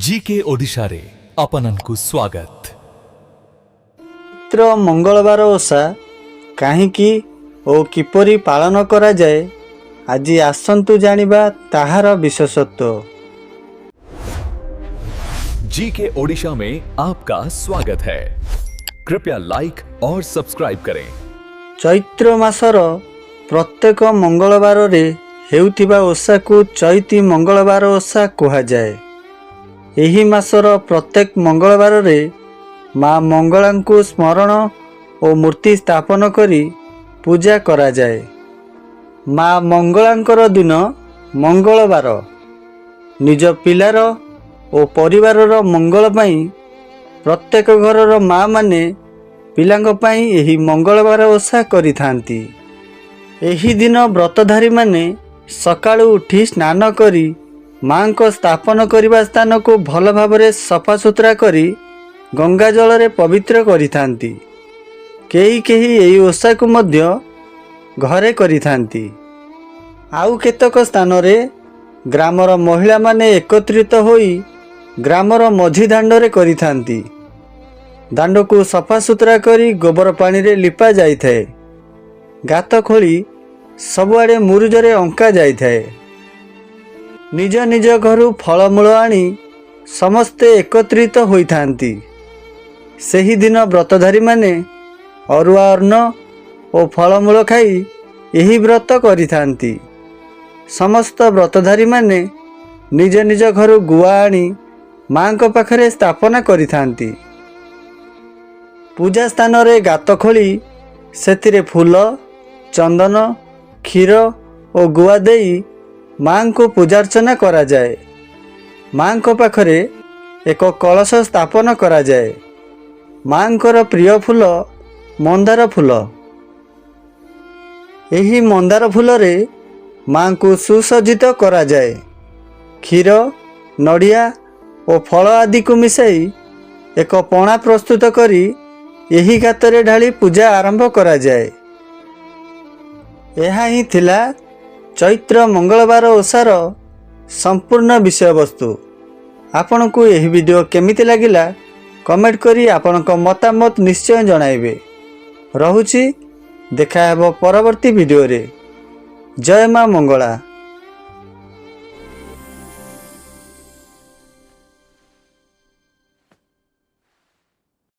GK Odisha रे आपननकु स्वागत। चित्र मंगलवार ओषा काहींकी ओ किपरि पालन करा जाए आज आसंतु जानिबा ताहार विशेषत्व। जीके ओडिशा में आपका स्वागत है। कृपया लाइक और सब्सक्राइब करें। चैत्र मासर प्रत्येक मंगलवार रे हेउथिबा ओषा को चैती मंगलवार ओषा कहा जाए। एही मासर प्रत्येक मंगलवार रे माँ मंगला को स्मरण और मूर्ति स्थापन करी पूजा करा जाए। माँ मंगलांकर दिन मंगलवार निज पिलार और परिवारर मंगल पाई प्रत्येक घरर माँ माने पिलांग पाई एही मंगलवार ओषा करिथांती। एही दिन व्रतधारी माने सकाळु उठी स्नान करी माँ को स्थापन करिबा स्थान को भल भावरे सफा सुतरा करी गंगा जल रे पवित्र करिथांती। केही केही एही ओषा को मध्य घरे करिथांती। आउ केतक स्थान रे ग्रामर महिला माने एकत्रित होई ग्रामर मझी दांड रे करिथांती। दांड को सफा सुतरा करी गोबर पानी रे लिपा जाइथाए। गात खोली सबुआडे मुरुजरे अंका जाइथाए। निज निज घरु फलमूल आनी समस्ते एकत्रित होइथांती। सेही दिन व्रतधारी माने अरुआ अन्न और फलमूल खाई एही व्रत करिथांती। समस्त व्रतधारी माने निज निज घरु गुआ आनी माँ को पाखरे स्थापना करिथांती। पूजा स्थान रे गात खोली सेतिरे फूल चंदन क्षीर और गुआ देई माँ को पूजार्चना करा जाए। माँ को पाखरे एक कलश स्थापन करा जाए। माँ को प्रिय फूल मंदार फूल। एही मंदार फूल रे माँ को सुसज्जित करा जाए। क्षीर नड़िया और फल आदि को मिसाई एक पणा प्रस्तुत करी एही गातरे ढाली पूजा आरंभ करा जाए। यह ही थिला चैत्र मंगलवार ओषार संपूर्ण विषय वस्तु। आपण को यह वीडियो केमिति लागिला कमेंट करी आपनक मतामत निश्चय जणाइबे। रहुछि देखा हेबो परवर्ती वीडियो रे। जय मां मंगला।